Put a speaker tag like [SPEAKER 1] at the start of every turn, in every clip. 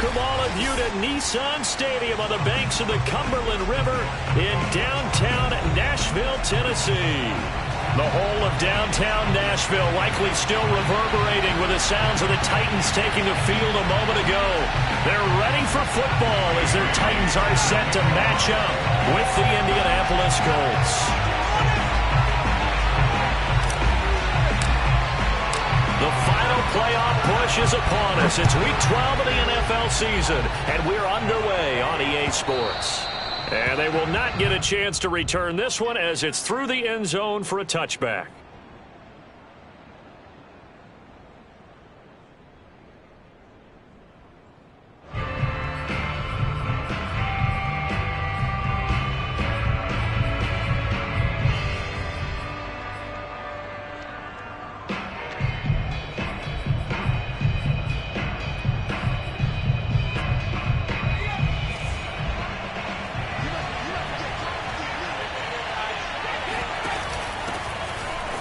[SPEAKER 1] Welcome all of you to Nissan Stadium on the banks of the Cumberland River in downtown Nashville, Tennessee. The whole of downtown Nashville likely still reverberating with the sounds of the Titans taking the field a moment ago. They're ready for football as their Titans are set to match up with the Indianapolis Colts. The final playoff push is upon us. It's week 12 of the NFL season, and we're underway on EA Sports. And they will not get a chance to return this one as it's through the end zone for a touchback.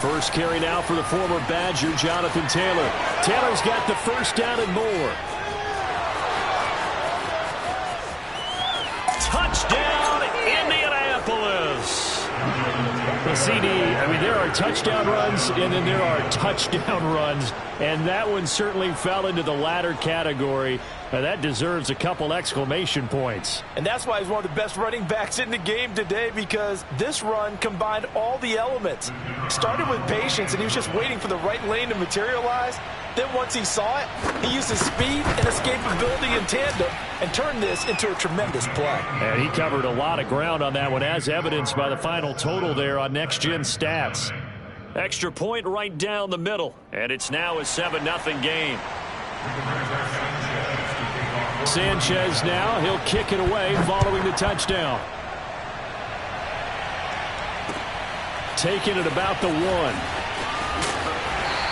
[SPEAKER 1] First carry now for the former Badger, Jonathan Taylor. Taylor's got the first down and more. Touchdown, Indianapolis. The CD, there are touchdown runs, and then there are touchdown runs, and that one certainly fell into the latter category. That deserves a couple exclamation points.
[SPEAKER 2] And that's why he's one of the best running backs in the game today, because this run combined all the elements. Started with patience, and he was just waiting for the right lane to materialize. Then once he saw it, he used his speed and escapability in tandem and turned this into a tremendous play.
[SPEAKER 1] And he covered a lot of ground on that one, as evidenced by the final total there on Next Gen Stats. Extra point right down the middle, and it's now a 7-0 game. Sanchez now, he'll kick it away following the touchdown. Taking it about the 1.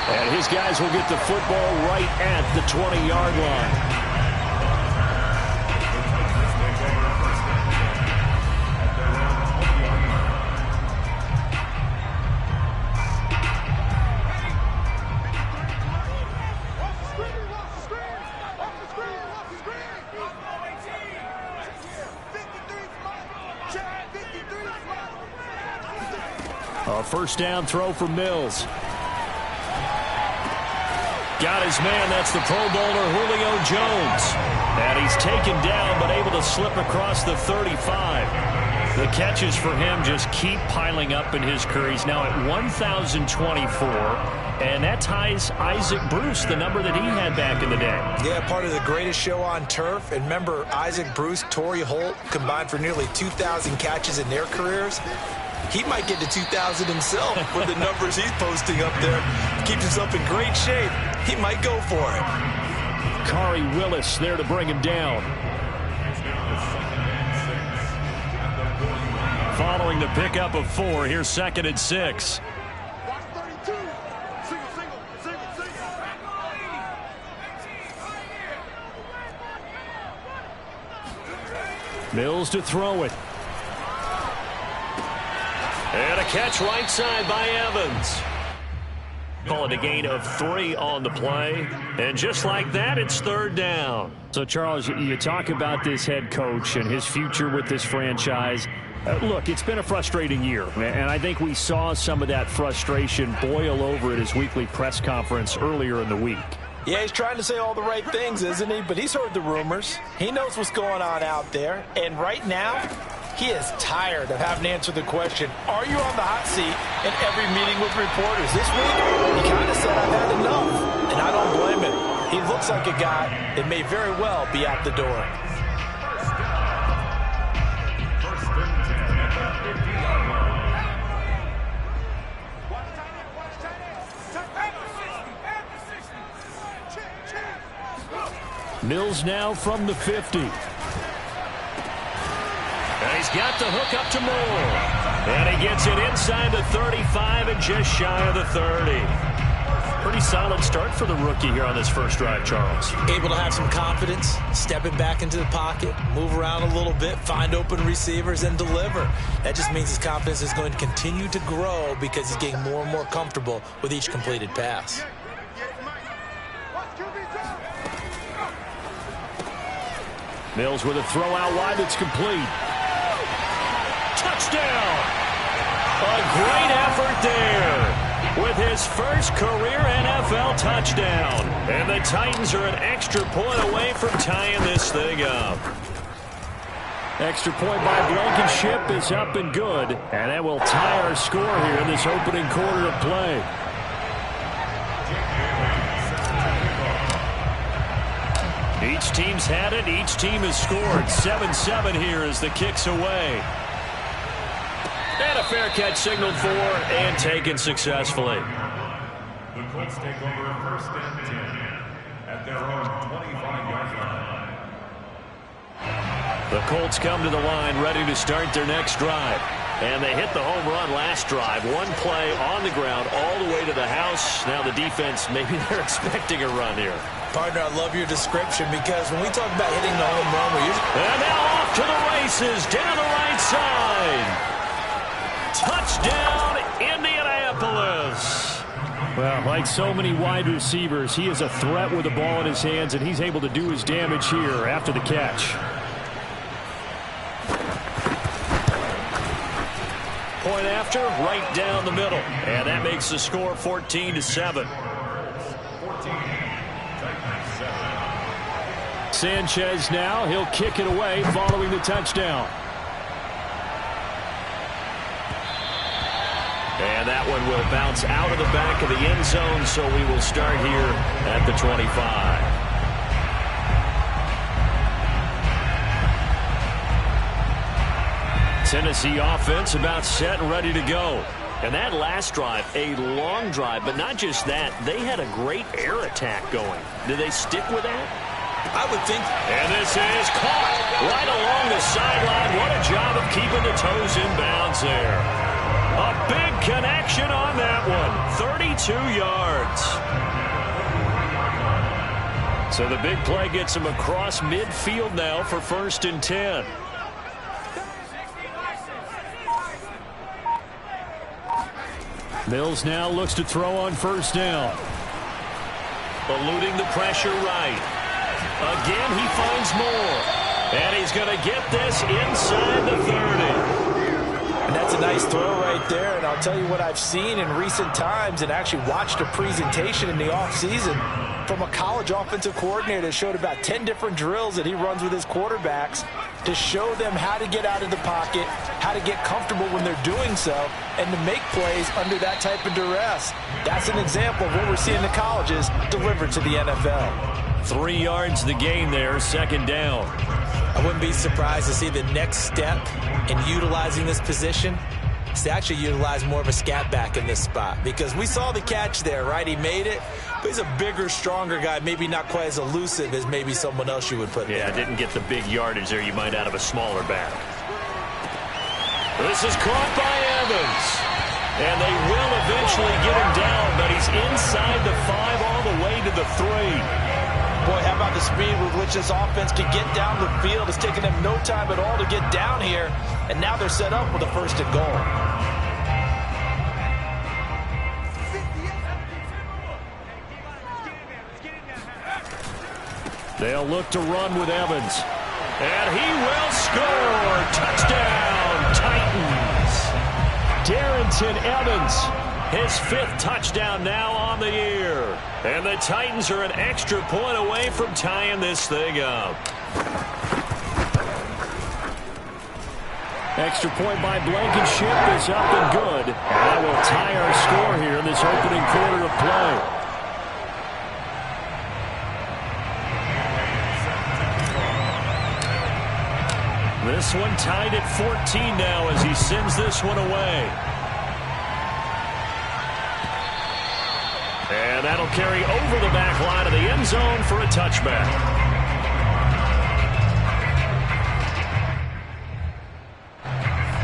[SPEAKER 1] And his guys will get the football right at the 20-yard line. A first down throw for Mills. Got his man, that's the Pro Bowler Julio Jones. And he's taken down but able to slip across the 35. The catches for him just keep piling up in his career. He's now at 1,024. And that ties Isaac Bruce, the number that he had back in the day.
[SPEAKER 2] Yeah, part of the greatest show on turf. And remember, Isaac Bruce, Torrey Holt combined for nearly 2,000 catches in their careers. He might get to 2,000 himself with the numbers he's posting up there. Keeps himself in great shape. He might go for it.
[SPEAKER 1] Kari Willis there to bring him down. Following the pickup of 4, here's 2nd and 6. Mills to throw it. And a catch right side by Evans. Call it a gain of 3 on the play. And just like that, it's 3rd down. So, Charles, you talk about this head coach and his future with this franchise. Look, it's been a frustrating year, and I think we saw some of that frustration boil over at his weekly press conference earlier in the week.
[SPEAKER 2] Yeah, he's trying to say all the right things, isn't he? But he's heard the rumors. He knows what's going on out there. And right now, he is tired of having to answer the question, are you on the hot seat in every meeting with reporters? This week, he kind of said, I've had enough. And I don't blame him. He looks like a guy that may very well be out the door.
[SPEAKER 1] Mills now from the 50. And he's got the hook up to Moore. And he gets it inside the 35 and just shy of the 30. Pretty solid start for the rookie here on this first drive, Charles.
[SPEAKER 2] Able to have some confidence, stepping back into the pocket, move around a little bit, find open receivers, and deliver. That just means his confidence is going to continue to grow because he's getting more and more comfortable with each completed pass.
[SPEAKER 1] Mills with a throw out wide that's complete. Touchdown! A great effort there with his first career NFL touchdown. And the Titans are an extra point away from tying this thing up. Extra point by Blankenship is up and good. And that will tie our score here in this opening quarter of play. Each team's had it. Each team has scored. 7-7 here as the kick's away. And a fair catch signaled for and taken successfully.
[SPEAKER 3] The Colts take over first and 10 at their own 25-yard line.
[SPEAKER 1] The Colts come to the line ready to start their next drive. And they hit the home run last drive. One play on the ground all the way to the house. Now the defense, maybe they're expecting a run here.
[SPEAKER 2] Partner, I love your description because when we talk about hitting the home run, we're usually...
[SPEAKER 1] And now off to the races down the right side. Touchdown, Indianapolis. Well, like so many wide receivers, he is a threat with the ball in his hands, and he's able to do his damage here after the catch. Point after, right down the middle. And that makes the score 14-7. Sanchez now, he'll kick it away following the touchdown. And that one will bounce out of the back of the end zone, so we will start here at the 25. Tennessee offense about set and ready to go. And that last drive, a long drive, but not just that, they had a great air attack going. Do they stick with that?
[SPEAKER 2] I would think.
[SPEAKER 1] And this is caught right along the sideline. What a job of keeping the toes in bounds there. A big connection on that one. 32 yards. So the big play gets him across midfield now for 1st and 10. Mills now looks to throw on 1st down. Eluding the pressure right. Again, he finds more. And he's going to get this inside the 30.
[SPEAKER 2] And that's a nice throw right there. And I'll tell you what I've seen in recent times and actually watched a presentation in the offseason from a college offensive coordinator that showed about 10 different drills that he runs with his quarterbacks to show them how to get out of the pocket, how to get comfortable when they're doing so, and to make plays under that type of duress. That's an example of what we're seeing the colleges deliver to the NFL.
[SPEAKER 1] 3 yards the gain there, 2nd down.
[SPEAKER 2] I wouldn't be surprised to see the next step in utilizing this position is to actually utilize more of a scat back in this spot, because we saw the catch there, right? He made it, but he's a bigger, stronger guy, maybe not quite as elusive as maybe someone else you would put there.
[SPEAKER 1] Yeah, didn't get the big yardage there you might out of a smaller back. This is caught by Evans. And they will eventually get him down, but he's inside the 5 all the way to the 3.
[SPEAKER 2] Boy, how about the speed with which this offense can get down the field? It's taken them no time at all to get down here, and now they're set up with a 1st and goal.
[SPEAKER 1] They'll look to run with Evans. And he will score. Touchdown, Titans. Darrington Evans, his 5th touchdown now on the year. And the Titans are an extra point away from tying this thing up. Extra point by Blankenship is up and good. And that will tie our score here in this opening quarter of play. This one tied at 14 now as he sends this one away. And that'll carry over the back line of the end zone for a touchback.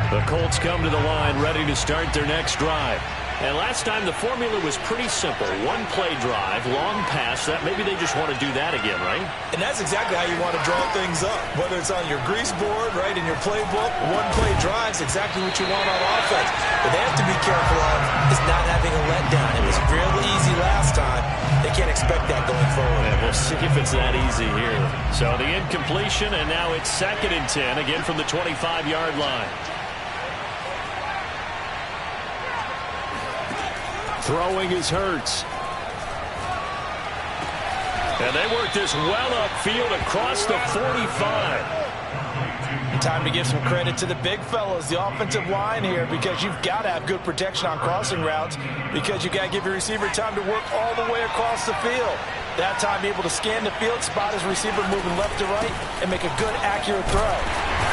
[SPEAKER 1] The Colts come to the line ready to start their next drive. And last time the formula was pretty simple. 1-play drive, long pass. That maybe they just want to do that again, right?
[SPEAKER 2] And that's exactly how you want to draw things up. Whether it's on your grease board, right, in your playbook, 1-play drive's exactly what you want on offense. What they have to be careful of is not having a letdown. It was fairly easy last time. They can't expect that going forward.
[SPEAKER 1] And we'll We'll see if it's that easy here. So the incompletion, and now it's 2nd and 10, again from the 25-yard line. Throwing is Hurts. And they work this well upfield across the 45.
[SPEAKER 2] Time to give some credit to the big fellas, the offensive line here, because you've got to have good protection on crossing routes, because you've got to give your receiver time to work all the way across the field. That time able to scan the field, spot his receiver moving left to right, and make a good, accurate throw.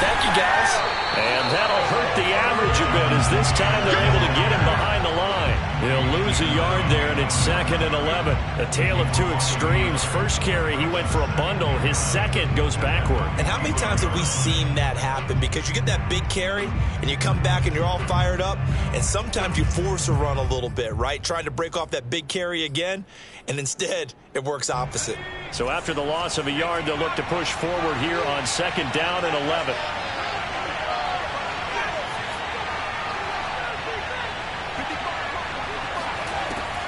[SPEAKER 2] Thank you, guys.
[SPEAKER 1] And that'll hurt the average a bit, as this time they're able to get him behind the line. He'll lose a yard there, and it's 2nd and 11. A tale of two extremes. First carry, he went for a bundle. His second goes backward.
[SPEAKER 2] And how many times have we seen that happen? Because you get that big carry, and you come back and you're all fired up, and sometimes you force a run a little bit, right? Trying to break off that big carry again, and instead it works opposite.
[SPEAKER 1] So after the loss of a yard, they'll look to push forward here on 2nd down and 11.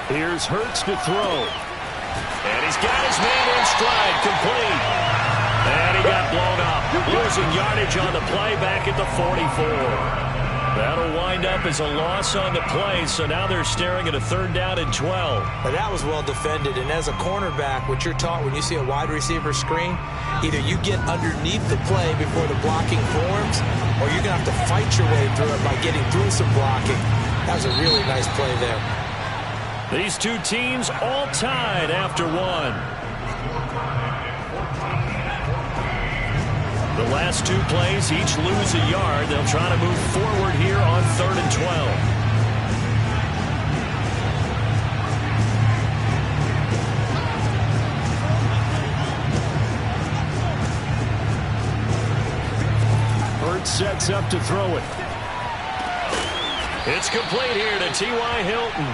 [SPEAKER 1] Here's Hurts to throw. And he's got his man in stride, complete. And he got blown up. Losing yardage on the play back at the 44. That'll wind up as a loss on the play, so now they're staring at a 3rd down and 12.
[SPEAKER 2] Now that was well defended, and as a cornerback, what you're taught when you see a wide receiver screen, either you get underneath the play before the blocking forms, or you're going to have to fight your way through it by getting through some blocking. That was a really nice play there.
[SPEAKER 1] These two teams all tied after one. The last two plays each lose a yard. They'll try to move forward here on 3rd and 12. Hurts sets up to throw it. It's complete here to T.Y. Hilton.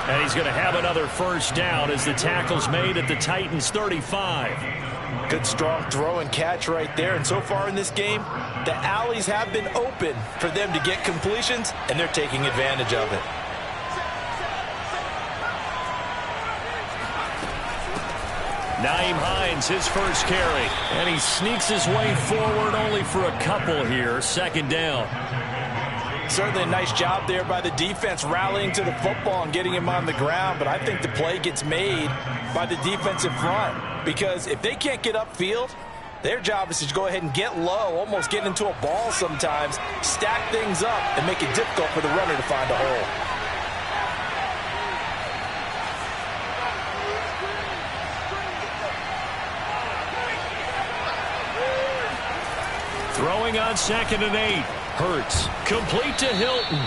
[SPEAKER 1] And he's going to have another 1st down as the tackle's made at the Titans' 35.
[SPEAKER 2] Good strong throw and catch right there. And so far in this game, the alleys have been open for them to get completions, and they're taking advantage of it.
[SPEAKER 1] Nyheim Hines, his first carry. And he sneaks his way forward only for a couple here. 2nd down.
[SPEAKER 2] Certainly a nice job there by the defense rallying to the football and getting him on the ground, but I think the play gets made by the defensive front, because if they can't get upfield, their job is to go ahead and get low, almost get into a ball sometimes, stack things up, and make it difficult for the runner to find a hole.
[SPEAKER 1] Throwing on 2nd and 8. Hurts. Complete to Hilton.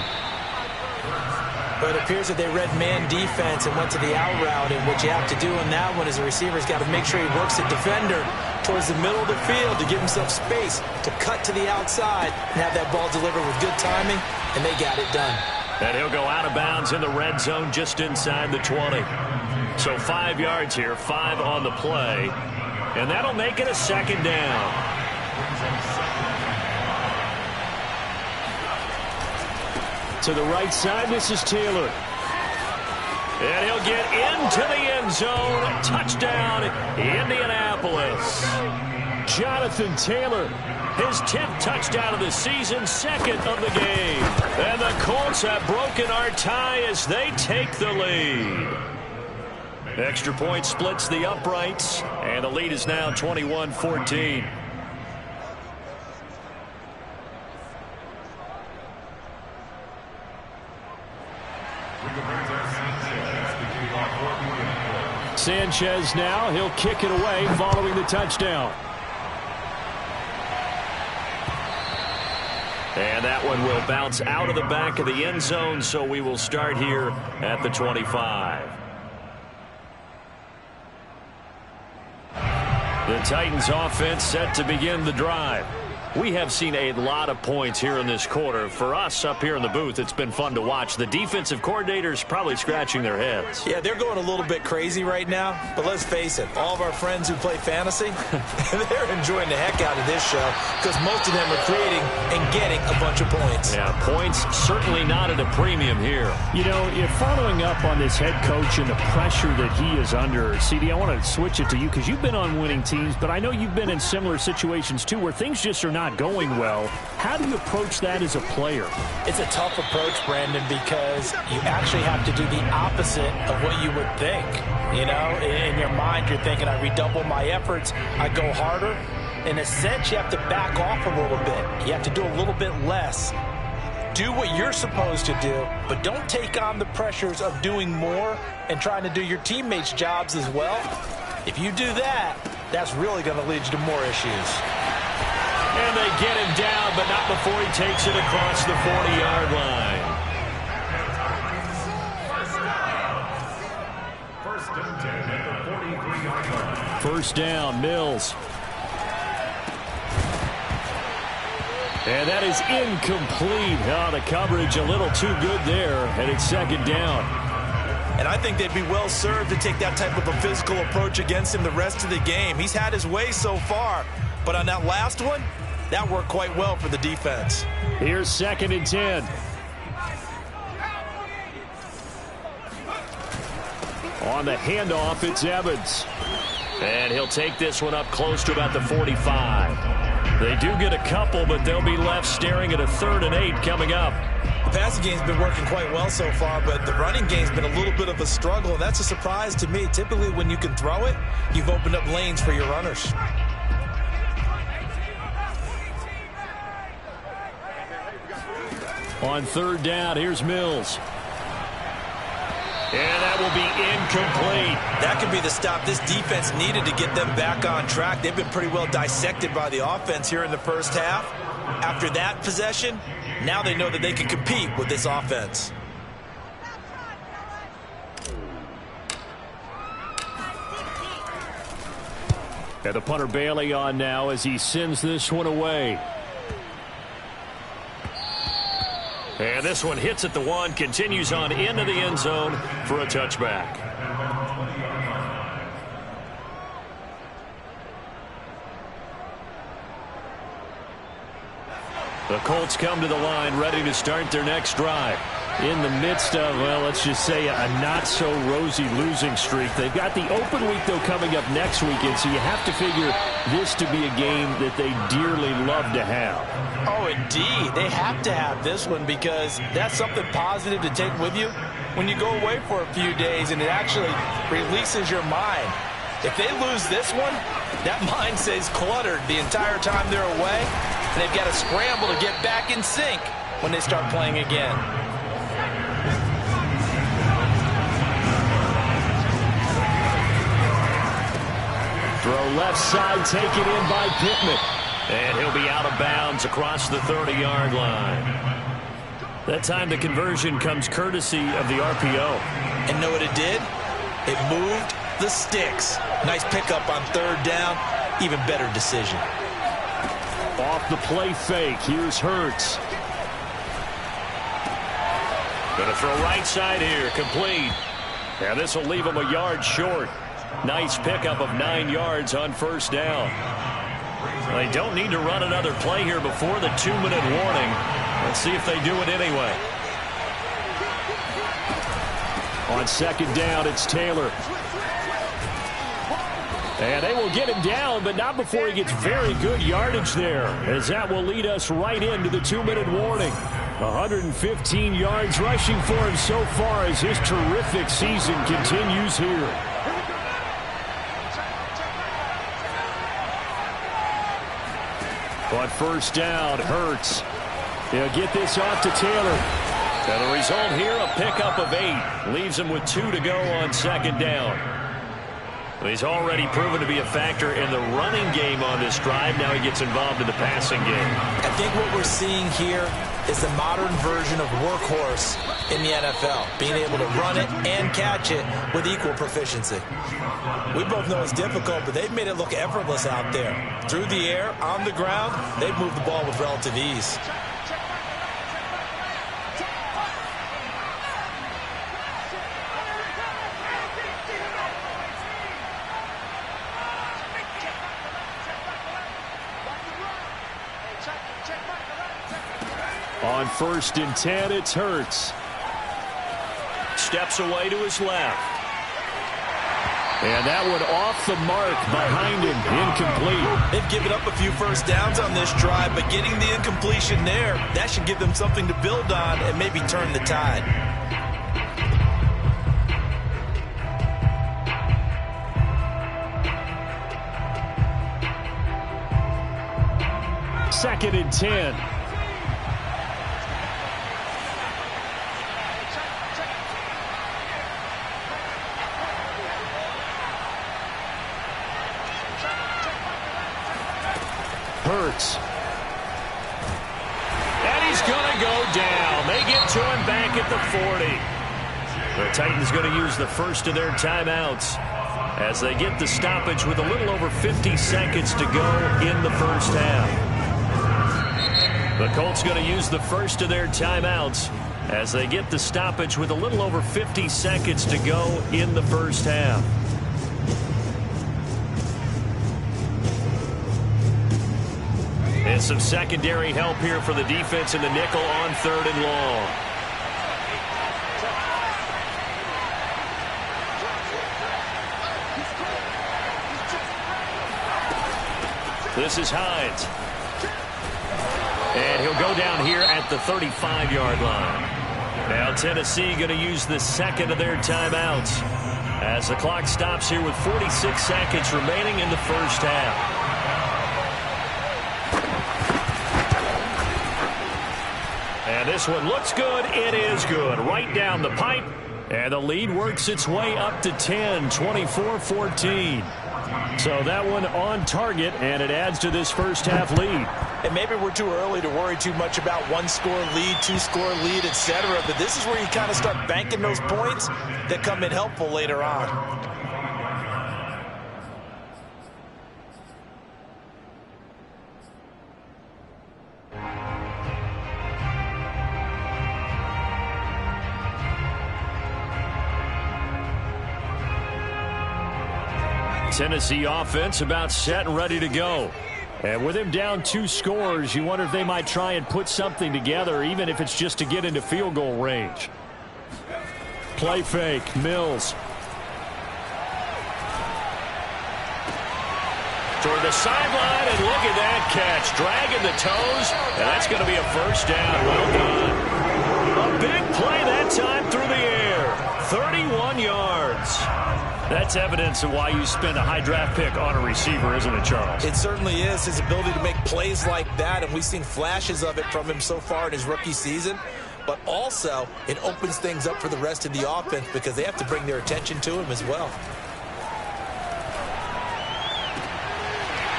[SPEAKER 2] But it appears that they read man defense and went to the out route, and what you have to do in that one is the receiver's got to make sure he works the defender towards the middle of the field to give himself space to cut to the outside and have that ball delivered with good timing, and they got it done.
[SPEAKER 1] And he'll go out of bounds in the red zone just inside the 20. So 5 yards here, 5 on the play, and that'll make it a 2nd down. To the right side, this is Taylor. And he'll get into the end zone. Touchdown, Indianapolis. Jonathan Taylor, his 10th touchdown of the season, 2nd of the game. And the Colts have broken our tie as they take the lead. Extra point splits the uprights, and the lead is now 21-14. Sanchez now, he'll kick it away following the touchdown. And that one will bounce out of the back of the end zone, so we will start here at the 25. The Titans offense set to begin the drive. We have seen a lot of points here in this quarter. For us up here in the booth, it's been fun to watch. The defensive coordinators probably scratching their heads.
[SPEAKER 2] Yeah, they're going a little bit crazy right now, but let's face it, all of our friends who play fantasy, they're enjoying the heck out of this show because most of them are creating and getting a bunch of points.
[SPEAKER 1] Yeah, points certainly not at a premium here.
[SPEAKER 4] You know, if following up on this head coach and the pressure that he is under, CD, I want to switch it to you because you've been on winning teams, but I know you've been in similar situations too where things just are not going well. How do you approach that as a player?
[SPEAKER 2] It's a tough approach, Brandon, because you actually have to do the opposite of what you would think. You know, in your mind, you're thinking, I redouble my efforts, I go harder. In a sense, you have to back off a little bit. You have to do a little bit less. Do what you're supposed to do, but don't take on the pressures of doing more and trying to do your teammates' jobs as well. If you do that, that's really going to lead you to more issues.
[SPEAKER 1] And they get him down, but not before he takes it across the 40-yard line.
[SPEAKER 3] First and 10 at the 43-yard line.
[SPEAKER 1] First down, Mills. And that is incomplete. Oh, the coverage a little too good there, and it's second down.
[SPEAKER 2] And I think they'd be well served to take that type of a physical approach against him the rest of the game. He's had his way so far, but on that last one, that worked quite well for the defense.
[SPEAKER 1] Here's second and 10. On the handoff, it's Evans. And he'll take this one up close to about the 45. They do get a couple, but they'll be left staring at a 3rd and 8 coming up.
[SPEAKER 2] The passing game's been working quite well so far, but the running game's been a little bit of a struggle, and that's a surprise to me. Typically, when you can throw it, you've opened up lanes for your runners.
[SPEAKER 1] On 3rd down, here's Mills. And that will be incomplete.
[SPEAKER 2] That could be the stop this defense needed to get them back on track. They've been pretty well dissected by the offense here in the first half. After that possession, now they know that they can compete with this offense.
[SPEAKER 1] And the punter Bailey on now as he sends this one away. And this one hits at the 1, continues on into the end zone for a touchback. The Colts come to the line ready to start their next drive. In the midst of, well, let's just say a not-so-rosy losing streak. They've got the open week, though, coming up next weekend, so you have to figure this to be a game that they dearly love to have.
[SPEAKER 2] Oh, indeed. They have to have this one because that's something positive to take with you when you go away for a few days, and it actually releases your mind. If they lose this one, that mind stays cluttered the entire time they're away, and they've got to scramble to get back in sync when they start playing again.
[SPEAKER 1] Throw left side, taken in by Pittman. And he'll be out of bounds across the 30-yard line. That time the conversion comes courtesy of the RPO.
[SPEAKER 2] And know what it did? It moved the sticks. Nice pickup on 3rd down. Even better decision.
[SPEAKER 1] Off the play fake. Here's Hurts. Going to throw right side here. Complete. And this will leave him a yard short. Nice pickup of 9 yards on 1st down. They don't need to run another play here before the 2-minute warning. Let's see if they do it anyway. On 2nd down, it's Taylor. And they will get him down, but not before he gets very good yardage there, as that will lead us right into the 2-minute warning. 115 yards rushing for him so far as his terrific season continues here. On 1st down, Hurts. He'll get this off to Taylor. And the result here, a pickup of 8. Leaves him with 2 to go on 2nd down. He's already proven to be a factor in the running game on this drive. Now he gets involved in the passing game.
[SPEAKER 2] I think what we're seeing here is the modern version of workhorse in the NFL, being able to run it and catch it with equal proficiency. We both know it's difficult, but they've made it look effortless out there. Through the air, on the ground, they've moved the ball with relative ease.
[SPEAKER 4] On 1st and 10, it's Hurts.
[SPEAKER 1] Steps away to his left.
[SPEAKER 4] And that one off the mark behind him, incomplete.
[SPEAKER 2] They've given up a few first downs on this drive, but getting the incompletion there, that should give them something to build on and maybe turn the tide.
[SPEAKER 4] Second and 10. Hurts.
[SPEAKER 1] And he's going to go down. They get to him back at the 40. The Titans going to use the first of their timeouts as they get the stoppage with a little over 50 seconds to go in the first half. The Colts going to use the first of their timeouts as they get the stoppage with a little over 50 seconds to go in the first half. And some secondary help here for the defense in the nickel on 3rd and long. This is Hines. And he'll go down here at the 35-yard line. Now Tennessee going to use the second of their timeouts as the clock stops here with 46 seconds remaining in the first half. And this one looks good. It is good. Right down the pipe. And the lead works its way up to 10, 24-14. So that one on target, and it adds to this first half lead.
[SPEAKER 2] And maybe we're too early to worry too much about one-score lead, two-score lead, etc. But this is where you kind of start banking those points that come in helpful later on.
[SPEAKER 4] Tennessee offense about set and ready to go. And with him down 2 scores, you wonder if they might try and put something together, even if it's just to get into field goal range. Play fake, Mills.
[SPEAKER 1] Toward the sideline, and look at that catch. Dragging the toes, and that's going to be a first down. Well done. A big play that time through the air. 31 yards.
[SPEAKER 4] That's evidence of why you spend a high draft pick on a receiver, isn't it, Charles?
[SPEAKER 2] It certainly is. His ability to make plays like that, and we've seen flashes of it from him so far in his rookie season. But also, it opens things up for the rest of the offense because they have to bring their attention to him as well.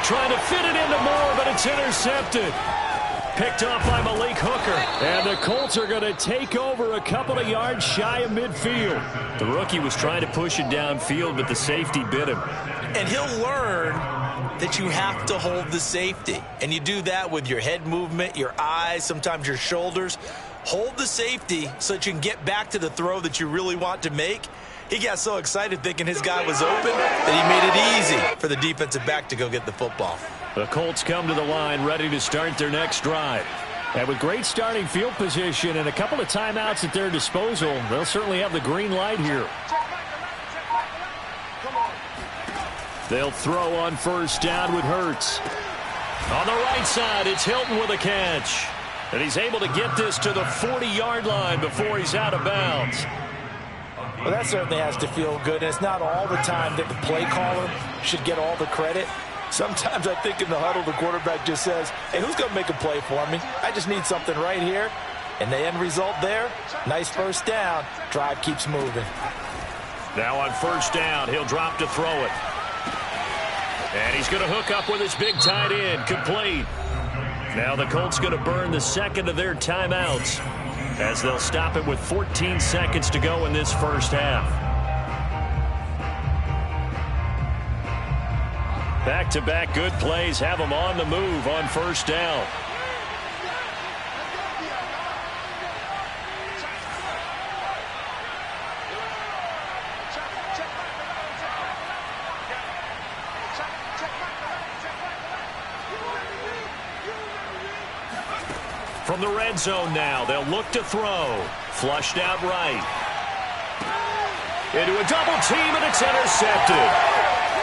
[SPEAKER 4] Trying to fit it into Moore, but it's intercepted. Picked off by Malik Hooker. And the Colts are going to take over a couple of yards shy of midfield.
[SPEAKER 1] The rookie was trying to push it downfield, but the safety bit him.
[SPEAKER 2] And he'll learn that you have to hold the safety. And you do that with your head movement, your eyes, sometimes your shoulders. Hold the safety so that you can get back to the throw that you really want to make. He got so excited thinking his guy was open that he made it easy for the defensive back to go get the football.
[SPEAKER 4] The Colts come to the line ready to start their next drive. And with great starting field position and a couple of timeouts at their disposal, they'll certainly have the green light here. They'll throw on first down with Hurts.
[SPEAKER 1] On the right side, it's Hilton with a catch. And he's able to get this to the 40-yard line before he's out of bounds.
[SPEAKER 2] Well, that certainly has to feel good. And it's not all the time that the play caller should get all the credit. Sometimes I think in the huddle, the quarterback just says, hey, who's going to make a play for me? I just need something right here. And the end result there, nice first down. Drive keeps moving.
[SPEAKER 1] Now on first down, he'll drop to throw it. And he's going to hook up with his big tight end. Complete. Now the Colts going to burn the second of their timeouts as they'll stop it with 14 seconds to go in this first half. Back-to-back good plays have them on the move on first down. From the red zone now, they'll look to throw. Flushed out right. Into a double team, and it's intercepted.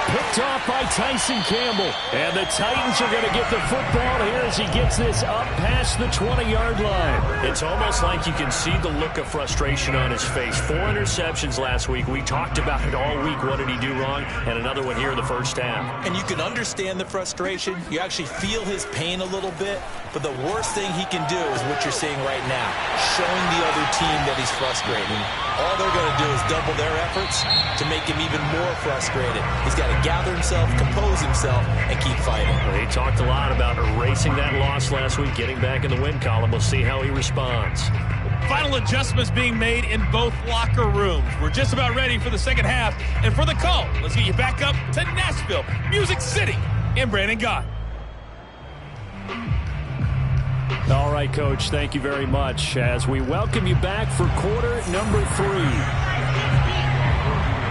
[SPEAKER 4] Picked off by Tyson Campbell. And the Titans are going to get the football here as he gets this up past the 20-yard line.
[SPEAKER 1] It's almost like you can see the look of frustration on his face. 4 interceptions last week. We talked about it all week. What did he do wrong? And another one here in the first half.
[SPEAKER 2] And you can understand the frustration. You actually feel his pain a little bit. But the worst thing he can do is what you're seeing right now, showing the other team that he's frustrated. All they're going to do is double their efforts to make him even more frustrated. He's got to gather himself, compose himself, and keep fighting.
[SPEAKER 1] Well, he talked a lot about erasing that loss last week, getting back in the win column. We'll see how he responds.
[SPEAKER 5] Final adjustments being made in both locker rooms. We're just about ready for the second half. And for the call, let's get you back up to Nashville, Music City, and Brandon Gott.
[SPEAKER 4] All right, Coach, thank you very much as we welcome you back for quarter number 3.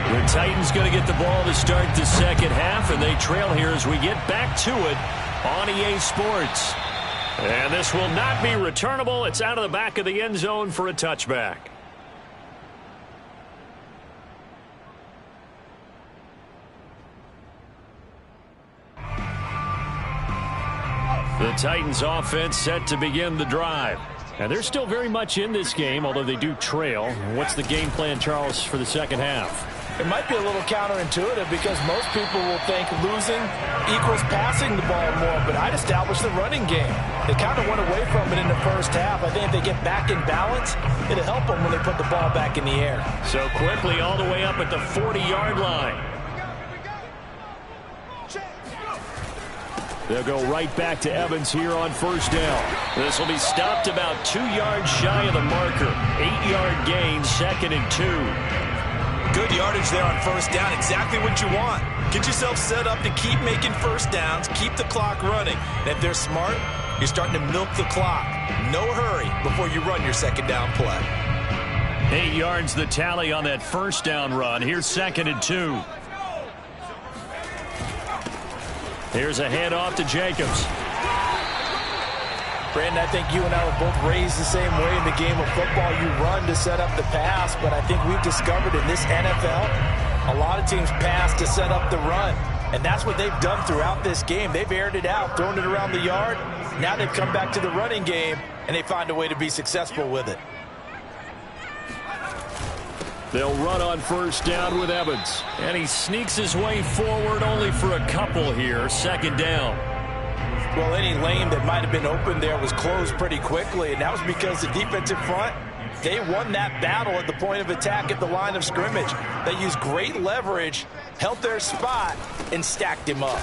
[SPEAKER 1] The Titans going to get the ball to start the second half, and they trail here as we get back to it on EA Sports. And this will not be returnable. It's out of the back of the end zone for a touchback. The Titans offense set to begin the drive.
[SPEAKER 4] And they're still very much in this game, although they do trail. What's the game plan, Charles, for the second half?
[SPEAKER 2] It might be a little counterintuitive because most people will think losing equals passing the ball more, but I'd establish the running game. They kind of went away from it in the first half. I think if they get back in balance, it'll help them when they put the ball back in the air.
[SPEAKER 1] So quickly all the way up at the 40-yard line.
[SPEAKER 4] They'll go right back to Evans here on first down.
[SPEAKER 1] This will be stopped about 2 yards shy of the marker. 8-yard gain, 2nd and 2.
[SPEAKER 2] Good yardage there on first down. Exactly what you want. Get yourself set up to keep making first downs, keep the clock running. And if they're smart, you're starting to milk the clock. No hurry before you run your second down play.
[SPEAKER 1] 8 yards the tally on that first down run. Here's 2nd and 2. Here's a handoff to Jacobs.
[SPEAKER 2] Brandon, I think you and I were both raised the same way in the game of football. You run to set up the pass, but I think we've discovered in this NFL, a lot of teams pass to set up the run. And that's what they've done throughout this game. They've aired it out, thrown it around the yard. Now they've come back to the running game, and they find a way to be successful with it.
[SPEAKER 4] They'll run on first down with Evans.
[SPEAKER 1] And he sneaks his way forward only for a couple here. 2nd down.
[SPEAKER 2] Well, any lane that might have been open there was closed pretty quickly, and that was because the defensive front, they won that battle at the point of attack at the line of scrimmage. They used great leverage, held their spot, and stacked him up.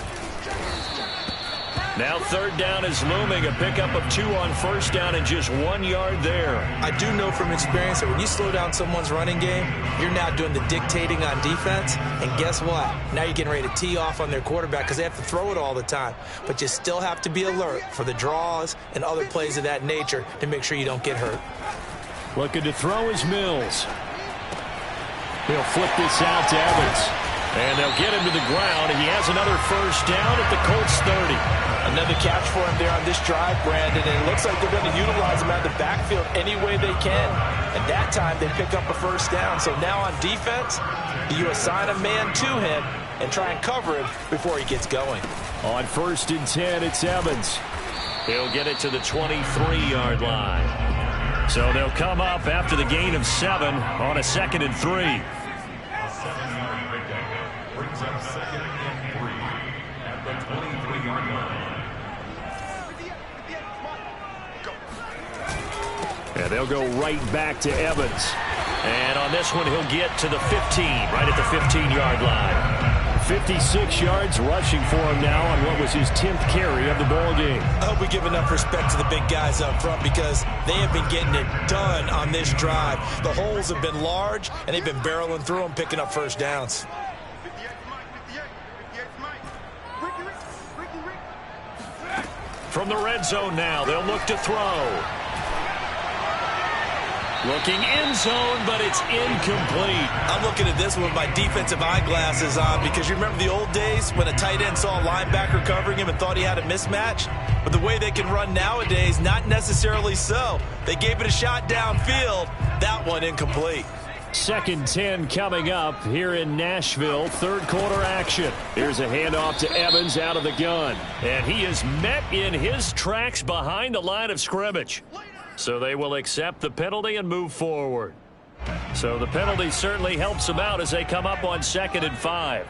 [SPEAKER 1] Now 3rd down is looming. A pickup of 2 on first down and just 1 yard there.
[SPEAKER 2] I do know from experience that when you slow down someone's running game, you're now doing the dictating on defense. And guess what? Now you're getting ready to tee off on their quarterback because they have to throw it all the time. But you still have to be alert for the draws and other plays of that nature to make sure you don't get hurt.
[SPEAKER 4] Looking to throw is Mills. He'll flip this out to Evans.
[SPEAKER 1] And they'll get him to the ground. He has another first down at the Colts 30.
[SPEAKER 2] Another catch for him there on this drive, Brandon, and it looks like they're going to utilize him out of the backfield any way they can. And that time they pick up a first down. So now on defense, you assign a man to him and try and cover him before he gets going.
[SPEAKER 4] On 1st and 10, it's Evans.
[SPEAKER 1] He'll get it to the 23-yard line. So they'll come up after the gain of 7 on a 2nd and 3.
[SPEAKER 3] A 7-yard pickup brings up 2nd and 3 at the 23-yard line.
[SPEAKER 4] And they'll go right back to Evans.
[SPEAKER 1] And on this one, he'll get to the 15, right at the 15-yard line.
[SPEAKER 4] 56 yards rushing for him now on what was his 10th carry of the ball game.
[SPEAKER 2] I hope we give enough respect to the big guys up front because they have been getting it done on this drive. The holes have been large, and they've been barreling through them, picking up first downs.
[SPEAKER 1] From the red zone now, they'll look to throw. Looking end zone, but it's incomplete.
[SPEAKER 2] I'm looking at this with my defensive eyeglasses on because you remember the old days when a tight end saw a linebacker covering him and thought he had a mismatch? But the way they can run nowadays, not necessarily so. They gave it a shot downfield. That one incomplete.
[SPEAKER 4] 2nd and 10 coming up here in Nashville. Third quarter action. Here's a handoff to Evans out of the gun.
[SPEAKER 1] And he is met in his tracks behind the line of scrimmage. So they will accept the penalty and move forward. So the penalty certainly helps them out as they come up on 2nd and 5.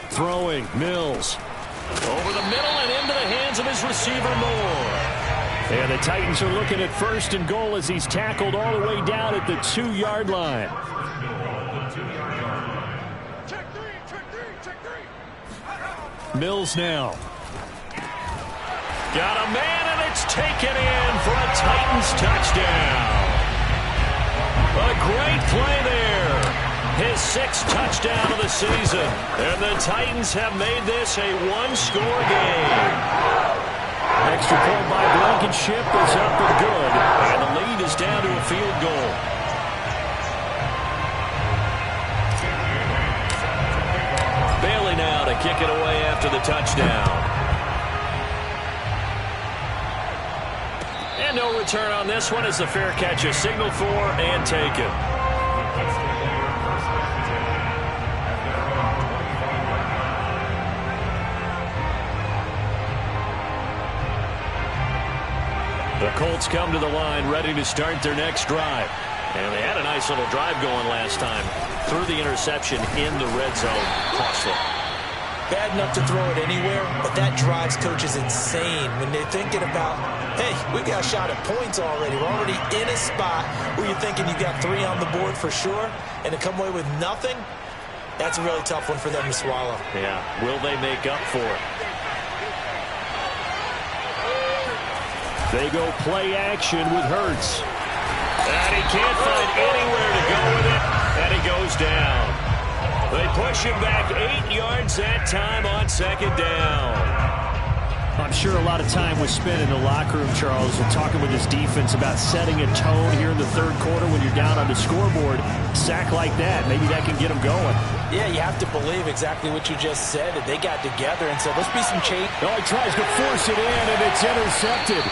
[SPEAKER 4] Throwing, Mills.
[SPEAKER 1] Over the middle and into the hands of his receiver, Moore.
[SPEAKER 4] And the Titans are looking at 1st and goal as he's tackled all the way down at the 2-yard line. Mills now.
[SPEAKER 1] Got a man, and it's taken in for a Titans touchdown. A great play there. His 6th touchdown of the season. And the Titans have made this a one-score game.
[SPEAKER 4] Extra point by Blankenship is up and good.
[SPEAKER 1] And the lead is down to a field goal. Bailey now to kick it away after the touchdown. And no return on this one as the fair catch is signaled for and taken. The Colts come to the line ready to start their next drive. And they had a nice little drive going last time. Threw the interception in the red zone. Costly.
[SPEAKER 2] Bad enough to throw it anywhere, but that drives coaches insane when they're thinking about, hey, we've got a shot at points already. We're already in a spot where you're thinking you got 3 on the board for sure, and to come away with nothing, that's a really tough one for them to swallow.
[SPEAKER 1] Yeah, will they make up for it?
[SPEAKER 4] They go play action with Hurts.
[SPEAKER 1] And he can't find anywhere to go with it, and he goes down. They push him back 8 yards that time on 2nd down.
[SPEAKER 4] I'm sure a lot of time was spent in the locker room, Charles, and talking with his defense about setting a tone here in the 3rd quarter when you're down on the scoreboard. Sack like that, maybe that can get them going.
[SPEAKER 2] Yeah, you have to believe exactly what you just said, that they got together and said, let's be some change.
[SPEAKER 4] Oh, he tries to force it in, and it's intercepted.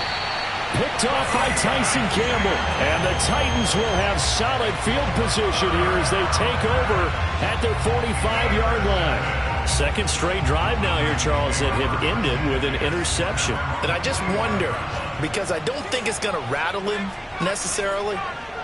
[SPEAKER 4] Picked off by Tyson Campbell. And the Titans will have solid field position here as they take over at their 45-yard line.
[SPEAKER 1] 2nd straight drive now here, Charles, that have ended with an interception.
[SPEAKER 2] And I just wonder, because I don't think it's going to rattle him necessarily,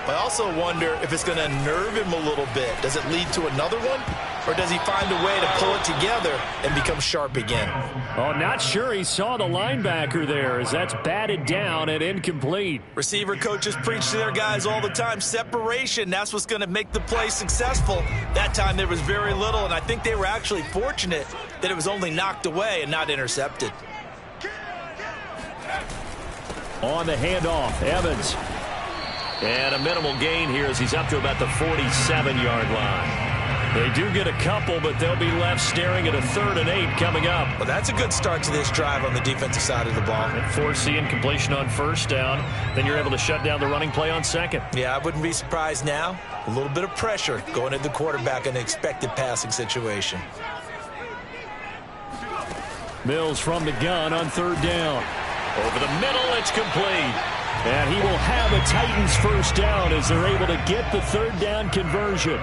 [SPEAKER 2] but I also wonder if it's going to nerve him a little bit. Does it lead to another one? Or does he find a way to pull it together and become sharp again?
[SPEAKER 4] Oh, not sure he saw the linebacker there as that's batted down and incomplete.
[SPEAKER 2] Receiver coaches preach to their guys all the time. Separation, that's what's going to make the play successful. That time there was very little, and I think they were actually fortunate that it was only knocked away and not intercepted.
[SPEAKER 4] On the handoff, Evans.
[SPEAKER 1] And a minimal gain here as he's up to about the 47-yard line. They do get a couple, but they'll be left staring at a 3rd and 8 coming up.
[SPEAKER 2] Well, that's a good start to this drive on the defensive side of the ball.
[SPEAKER 1] And force the incompletion on 1st down. Then you're able to shut down the running play on 2nd.
[SPEAKER 2] Yeah, I wouldn't be surprised now. A little bit of pressure going at the quarterback in an expected passing situation.
[SPEAKER 4] Mills from the gun on 3rd down.
[SPEAKER 1] Over the middle, it's complete.
[SPEAKER 4] And he will have a Titans 1st down as they're able to get the 3rd down conversion.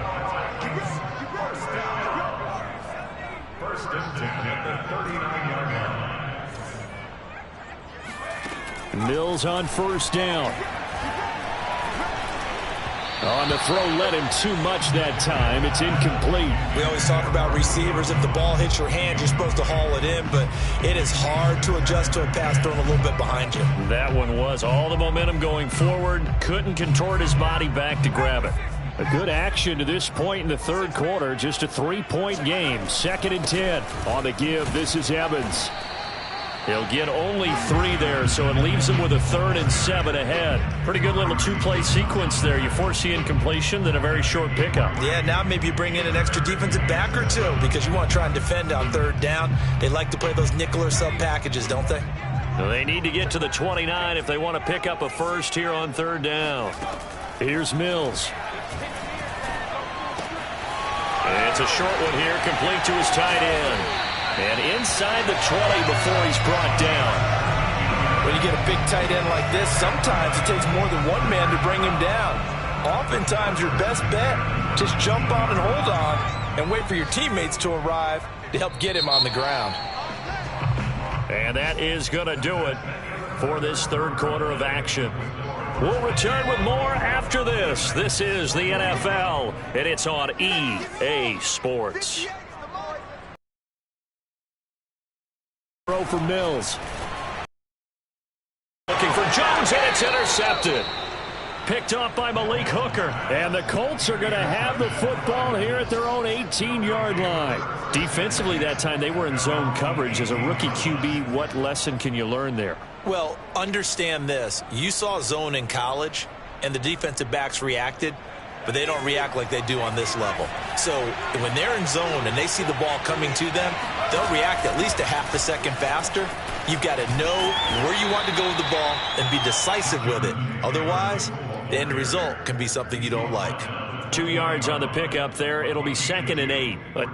[SPEAKER 3] 1st and 10 at the 39-yard line.
[SPEAKER 4] Mills on 1st down. On the throw, led him too much that time. It's incomplete.
[SPEAKER 2] We always talk about receivers. If the ball hits your hand, you're supposed to haul it in, but it is hard to adjust to a pass thrown a little bit behind you.
[SPEAKER 4] That one was all the momentum going forward. Couldn't contort his body back to grab it. A good action to this point in the third quarter. Just a 3-point game. 2nd and 10. On the give, this is Evans. He'll get only 3 there, so it leaves him with a 3rd and 7 ahead. Pretty good little 2-play sequence there. You force the incompletion, then a very short pickup.
[SPEAKER 2] Yeah, now maybe you bring in an extra defensive back or two because you want to try and defend on 3rd down. They like to play those nickel or sub packages, don't they?
[SPEAKER 4] They need to get to the 29 if they want to pick up a first here on 3rd down. Here's Mills. It's a short one here, complete to his tight end. And inside the 20 before he's brought down.
[SPEAKER 2] When you get a big tight end like this, sometimes it takes more than one man to bring him down. Oftentimes your best bet, just jump on and hold on and wait for your teammates to arrive to help get him on the ground.
[SPEAKER 4] And that is going to do it for this third quarter of action. We'll return with more after this. This is the NFL, and it's on EA Sports. Throw for Mills. Looking for Jones, and it's intercepted. Picked off by Malik Hooker. And the Colts are going to have the football here at their own 18-yard line. Defensively that time, they were in zone coverage. As a rookie QB, what lesson can you learn there?
[SPEAKER 2] Well, understand this. You saw zone in college, and the defensive backs reacted, but they don't react like they do on this level. So when they're in zone and they see the ball coming to them, they'll react at least a half a second faster. You've got to know where you want to go with the ball and be decisive with it. Otherwise, the end result can be something you don't like.
[SPEAKER 4] 2 yards on the pickup there. It'll be 2nd and 8. But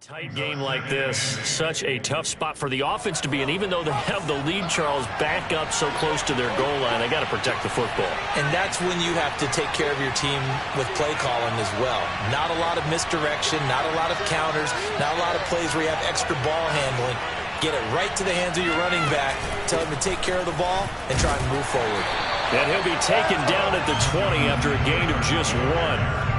[SPEAKER 4] tight game like this, such a tough spot for the offense to be in. Even though they have the lead, Charles, back up so close to their goal line, they got to protect the football.
[SPEAKER 2] And that's when you have to take care of your team with play calling as well. Not a lot of misdirection, not a lot of counters, not a lot of plays where you have extra ball handling. Get it right to the hands of your running back, tell him to take care of the ball, and try and move forward.
[SPEAKER 4] And he'll be taken down at the 20 after a gain of just 1.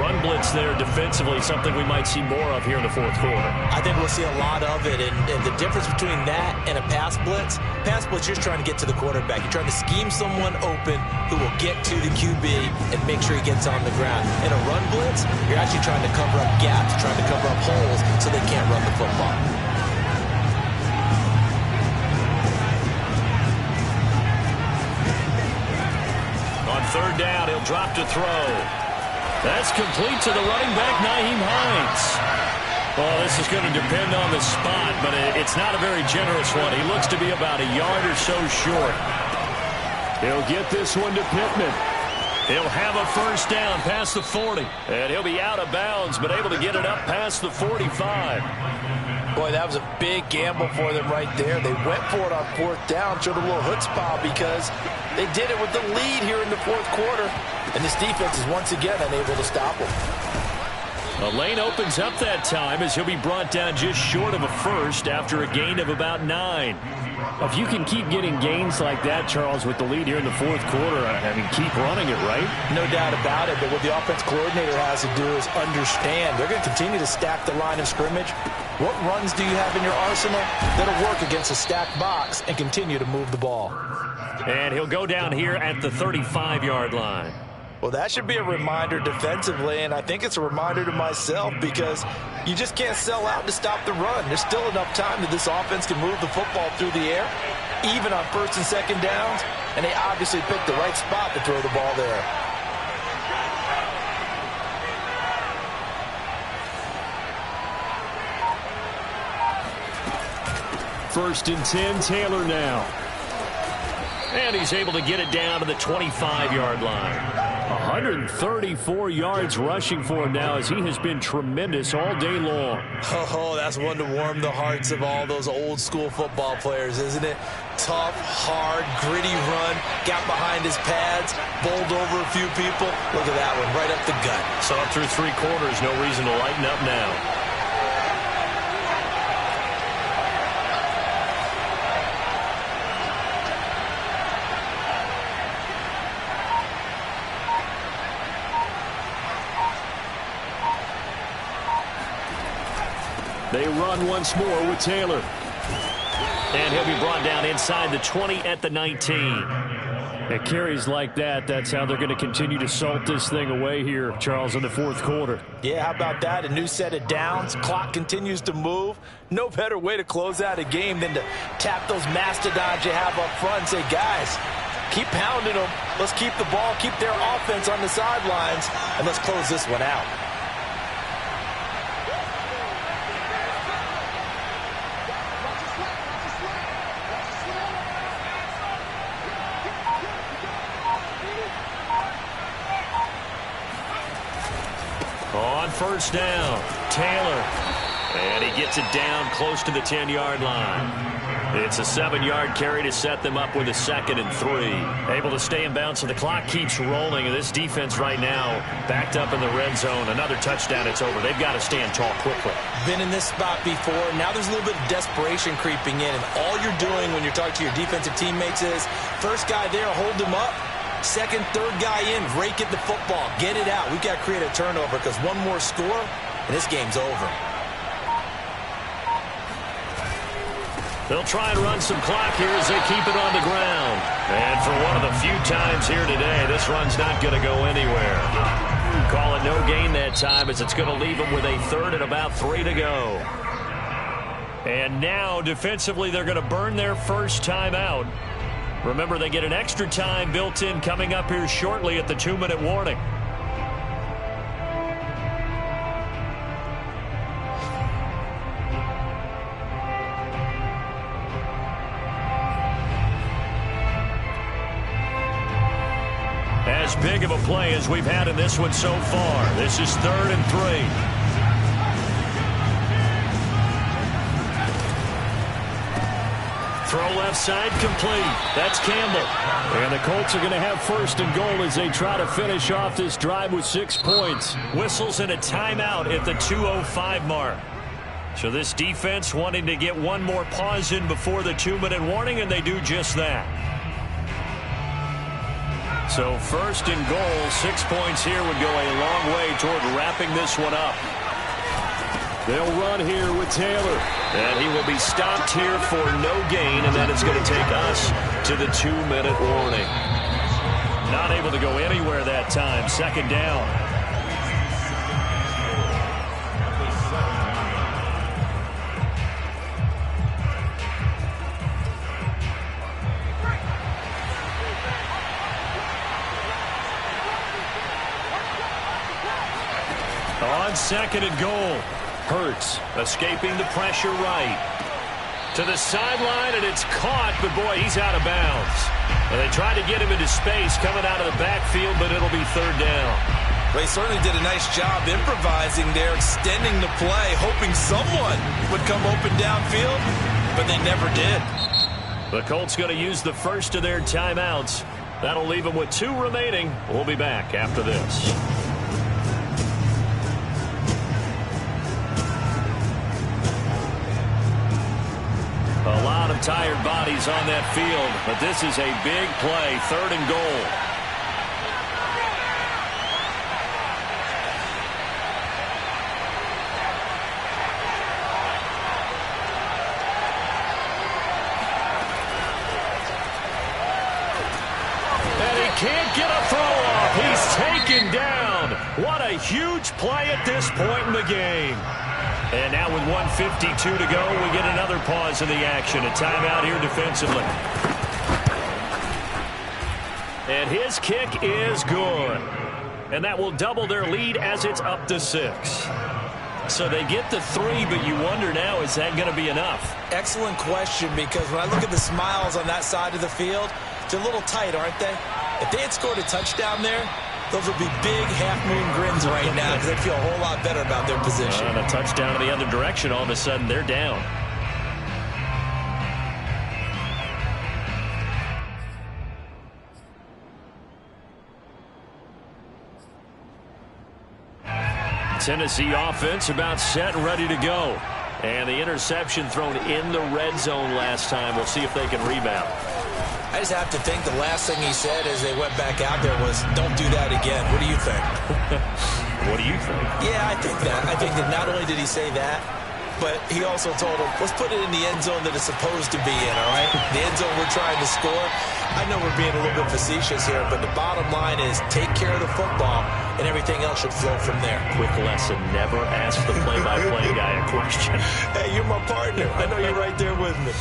[SPEAKER 4] Run blitz there defensively, something we might see more of here in the fourth quarter.
[SPEAKER 2] I think we'll see a lot of it, and the difference between that and a pass blitz, you're just trying to get to the quarterback. You're trying to scheme someone open who will get to the QB and make sure he gets on the ground. In a run blitz, you're actually trying to cover up gaps, trying to cover up holes so they can't run the football.
[SPEAKER 1] third down. He'll drop to throw. That's complete to the running back, Nyheim Hines. Well, this is going to depend on the spot, but it's not a very generous one. He looks to be about a yard or so short.
[SPEAKER 4] He'll get this one to Pittman.
[SPEAKER 1] He'll have a first down past the 40. And he'll be out of bounds, but able to get it up past the 45.
[SPEAKER 2] Boy, that was a big gamble for them right there. They went for it on fourth down, showed a little chutzpah because they did it with the lead here in the fourth quarter. And this defense is once again unable to stop them.
[SPEAKER 1] A lane opens up that time as he'll be brought down just short of a first after a gain of about 9.
[SPEAKER 4] If you can keep getting gains like that, Charles, with the lead here in the fourth quarter, I mean, keep running it, right?
[SPEAKER 2] No doubt about it, but what the offense coordinator has to do is understand they're going to continue to stack the line of scrimmage. What runs do you have in your arsenal that'll work against a stacked box and continue to move the ball?
[SPEAKER 1] And he'll go down here at the 35-yard line.
[SPEAKER 2] Well, that should be a reminder defensively, and I think it's a reminder to myself because you just can't sell out to stop the run. There's still enough time that this offense can move the football through the air, even on first and second downs, and they obviously picked the right spot to throw the ball there.
[SPEAKER 4] First and 10, Taylor now.
[SPEAKER 1] And he's able to get it down to the 25-yard line.
[SPEAKER 4] 134 yards rushing for him now as he has been tremendous all day long.
[SPEAKER 2] Oh, that's one to warm the hearts of all those old school football players, isn't it? Tough, hard, gritty run, got behind his pads, bowled over a few people. Look at that one, right up the gut.
[SPEAKER 1] So up through 3 quarters, no reason to lighten up now.
[SPEAKER 4] They run once more with Taylor.
[SPEAKER 1] And he'll be brought down inside the 20 at the 19.
[SPEAKER 4] At carries like that, that's how they're going to continue to salt this thing away here, Charles, in the fourth quarter.
[SPEAKER 2] Yeah, how about that? A new set of downs. Clock continues to move. No better way to close out a game than to tap those mastodons you have up front and say, guys, keep pounding them. Let's keep the ball, keep their offense on the sidelines, and let's close this one out.
[SPEAKER 1] On first down, Taylor. And he gets it down close to the 10-yard line. It's a 7-yard carry to set them up with a 2nd and 3. Able to stay in bounds, so the clock keeps rolling. And this defense right now backed up in the red zone. Another touchdown, it's over. They've got to stand tall quickly.
[SPEAKER 2] Been in this spot before. Now there's a little bit of desperation creeping in. And all you're doing when you're talking to your defensive teammates is, first guy there, hold him up. Second, third guy in, rake at the football. Get it out. We've got to create a turnover because one more score, and this game's over.
[SPEAKER 1] They'll try and run some clock here as they keep it on the ground. And for one of the few times here today, this run's not going to go anywhere. Call it no gain that time as it's going to leave them with a 3rd and about 3 to go. And now, defensively, they're going to burn their first time out. Remember, they get an extra time built in coming up here shortly at the 2-minute warning. As big of a play as we've had in this one so far. This is 3rd and 3. Throw left side complete. That's Campbell.
[SPEAKER 4] And the Colts are going to have 1st and goal as they try to finish off this drive with 6 points.
[SPEAKER 1] Whistles and a timeout at the 2:05 mark. So this defense wanting to get one more pause in before the 2-minute warning, and they do just that. So 1st and goal, 6 points here would go a long way toward wrapping this one up.
[SPEAKER 4] They'll run here with Taylor.
[SPEAKER 1] And he will be stopped here for no gain, and then it's going to take us to the 2-minute warning. Not able to go anywhere that time. 2nd down. on 2nd and goal. Hurts escaping the pressure right. To the sideline, and it's caught, but boy, he's out of bounds. And they tried to get him into space coming out of the backfield, but it'll be 3rd down.
[SPEAKER 2] Well, he certainly did a nice job improvising there, extending the play, hoping someone would come open downfield, but they never did.
[SPEAKER 1] The Colts going to use the first of their timeouts. That'll leave them with 2 remaining. We'll be back after this. A lot of tired bodies on that field, but this is a big play, 3rd and goal. And he can't get a throw off. He's taken down. What a huge play at this point in the game. And now with 1:52 to go, we get another pause in the action. A timeout here defensively. And his kick is good. And that will double their lead as it's up to 6. So they get the 3, but you wonder now, is that going to be enough?
[SPEAKER 2] Excellent question, because when I look at the smiles on that side of the field, they're a little tight, aren't they? If they had scored a touchdown there, those would be big half-moon grins right now because they feel a whole lot better about their position.
[SPEAKER 1] And a touchdown in the other direction, all of a sudden they're down. Tennessee offense about set and ready to go. And the interception thrown in the red zone last time. We'll see if they can rebound.
[SPEAKER 2] I just have to think the last thing he said as they went back out there was, don't do that again. What do you think?
[SPEAKER 1] What do you think?
[SPEAKER 2] Yeah, I think that. I think that not only did he say that, but he also told him, let's put it in the end zone that it's supposed to be in, all right? The end zone we're trying to score. I know we're being a little bit facetious here, but the bottom line is take care of the football, and everything else should flow from there.
[SPEAKER 1] Quick lesson, never ask the play-by-play guy a question.
[SPEAKER 2] Hey, you're my partner. I know you're right there with me.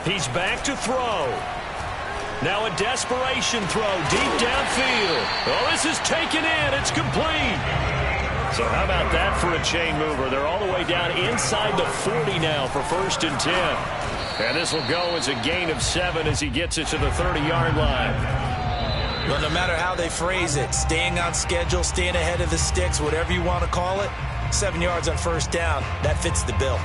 [SPEAKER 1] He's back to throw. Now a desperation throw deep downfield. Oh, this is taken in. It's complete. So how about that for a chain mover? They're all the way down inside the 40 now for 1st and 10. And this will go as a gain of 7 as he gets it to the 30-yard line.
[SPEAKER 2] Well, no matter how they phrase it, staying on schedule, staying ahead of the sticks, whatever you want to call it, 7 yards on 1st down, that fits the bill.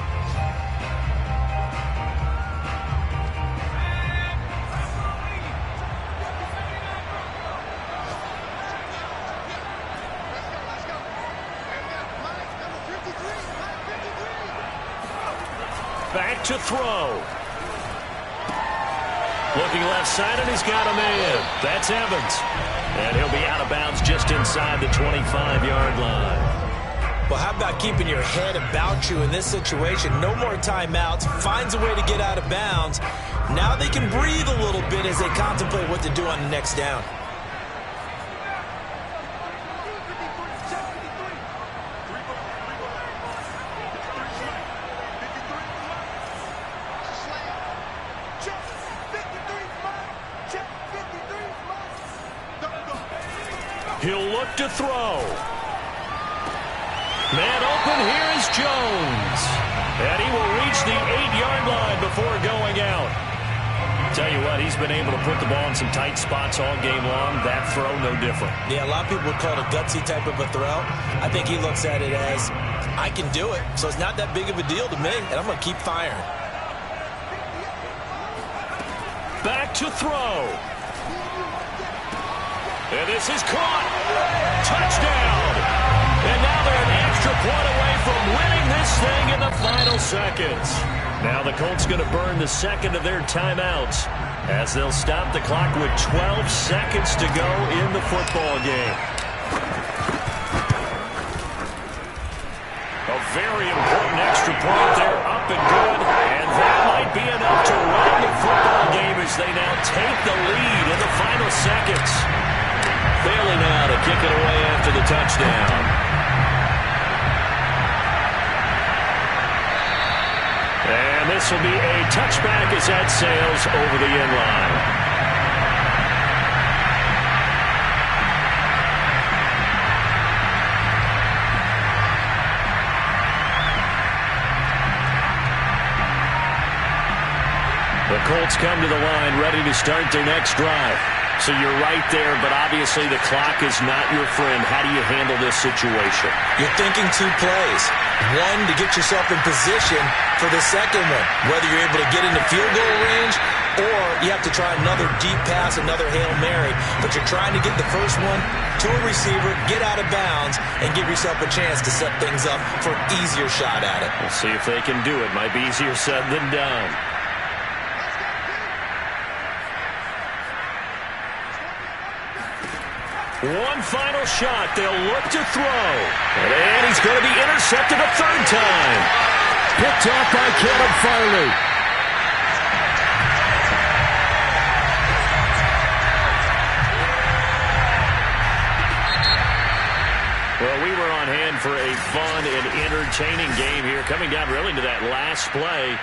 [SPEAKER 1] Back to throw. Looking left side, and he's got a man. That's Evans. And he'll be out of bounds just inside the 25-yard line.
[SPEAKER 2] Well, how about keeping your head about you in this situation? No more timeouts. Finds a way to get out of bounds. Now they can breathe a little bit as they contemplate what to do on the next down.
[SPEAKER 1] He'll look to throw. Man open, here is Jones. And he will reach the 8-yard line before going out. Tell you what, he's been able to put the ball in some tight spots all game long. That throw, no different.
[SPEAKER 2] Yeah, a lot of people would call it a gutsy type of a throw. I think he looks at it as, I can do it. So it's not that big of a deal to me, and I'm going to keep firing.
[SPEAKER 1] Back to throw. And this is caught. Touchdown. And now they're an extra point away from winning this thing in the final seconds. Now the Colts going to burn the second of their timeouts as they'll stop the clock with 12 seconds to go in the football game. A very important extra point there, up and good. And that might be enough to win the football game as they now take the lead in the final seconds. Bailey now to kick it away after the touchdown. And this will be a touchback as that sails over the end line. The Colts come to the line ready to start their next drive. So you're right there, but obviously the clock is not your friend. How do you handle this situation?
[SPEAKER 2] You're thinking 2 plays. One, to get yourself in position for the second one, whether you're able to get into field goal range or you have to try another deep pass, another Hail Mary. But you're trying to get the first one to a receiver, get out of bounds, and give yourself a chance to set things up for an easier shot at it.
[SPEAKER 1] We'll see if they can do it. Might be easier said than done. One final shot. They'll look to throw. And he's going to be intercepted a third time.
[SPEAKER 4] Picked off by Caleb Farley.
[SPEAKER 1] Well, we were on hand for a fun and entertaining game here. Coming down really to that last play.